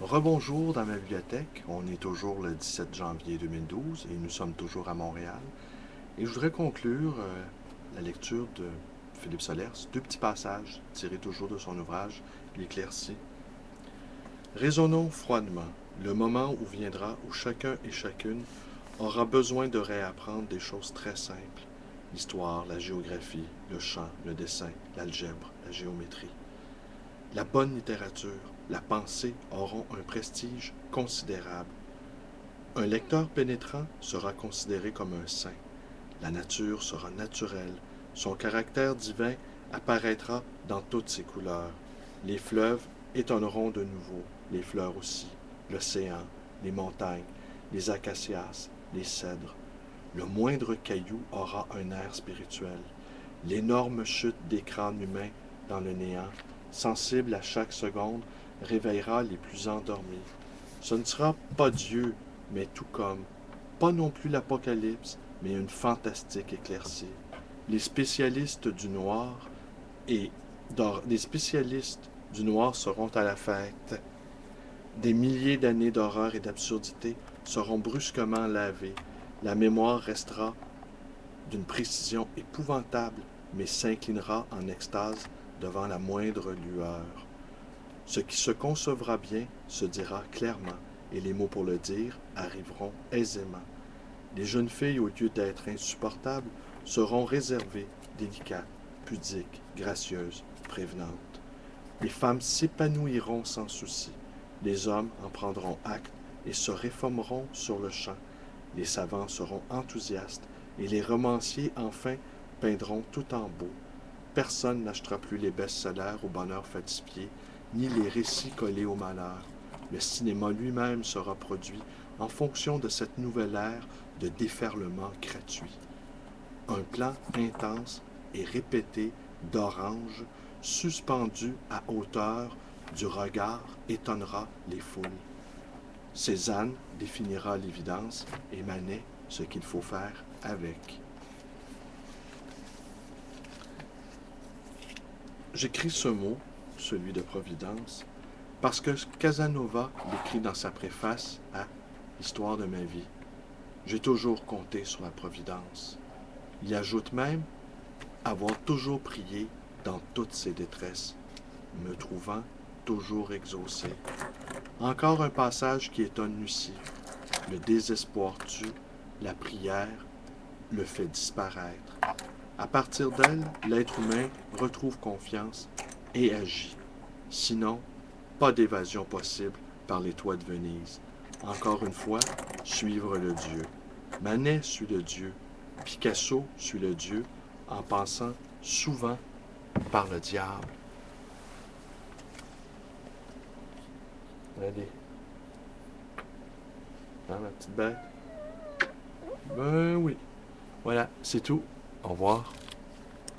Rebonjour dans ma bibliothèque. On est toujours le 17 janvier 2012 et nous sommes toujours à Montréal. Et je voudrais conclure la lecture de Philippe Solers, deux petits passages tirés toujours de son ouvrage L'éclaircie. Raisonnons froidement, le moment où viendra où chacun et chacune aura besoin de réapprendre des choses très simples. L'histoire, la géographie, le chant, le dessin, l'algèbre, la géométrie. La bonne littérature, la pensée auront un prestige considérable. Un lecteur pénétrant sera considéré comme un saint. La nature sera naturelle. Son caractère divin apparaîtra dans toutes ses couleurs. Les fleuves étonneront de nouveau, les fleurs aussi, l'océan, les montagnes, les acacias, les cèdres. Le moindre caillou aura un air spirituel. L'énorme chute des crânes humains dans le néant, sensible à chaque seconde, réveillera les plus endormis. Ce ne sera pas Dieu, mais tout comme, pas non plus l'Apocalypse, mais une fantastique éclaircie. Les spécialistes du noir et les spécialistes du noir seront à la fête. Des milliers d'années d'horreur et d'absurdité seront brusquement lavées. La mémoire restera d'une précision épouvantable, mais s'inclinera en extase devant la moindre lueur. Ce qui se concevra bien se dira clairement, et les mots pour le dire arriveront aisément. Les jeunes filles, au lieu d'être insupportables, seront réservées, délicates, pudiques, gracieuses, prévenantes. Les femmes s'épanouiront sans souci. Les hommes en prendront acte et se réformeront sur le champ. Les savants seront enthousiastes et les romanciers, enfin, peindront tout en beau. Personne n'achètera plus les best-sellers au bonheur falsifié, ni les récits collés au malheur. Le cinéma lui-même sera produit en fonction de cette nouvelle ère de déferlement gratuit. Un plan intense et répété d'orange suspendu à hauteur du regard étonnera les foules. Cézanne définira l'évidence et Manet ce qu'il faut faire avec. J'écris ce mot, celui de Providence, parce que Casanova l'écrit dans sa préface à Histoire de ma vie. J'ai toujours compté sur la Providence. Il ajoute même avoir toujours prié dans toutes ses détresses, me trouvant toujours exaucé. Encore un passage qui étonne Lucie. Le désespoir tue, la prière le fait disparaître. À partir d'elle, l'être humain retrouve confiance et agit. Sinon, pas d'évasion possible par les toits de Venise. Encore une fois, suivre le Dieu. Manet suit le Dieu. Picasso suit le Dieu en passant souvent par le diable. Allez. Hein, ma petite bête? Ben oui. Voilà, c'est tout. Au revoir.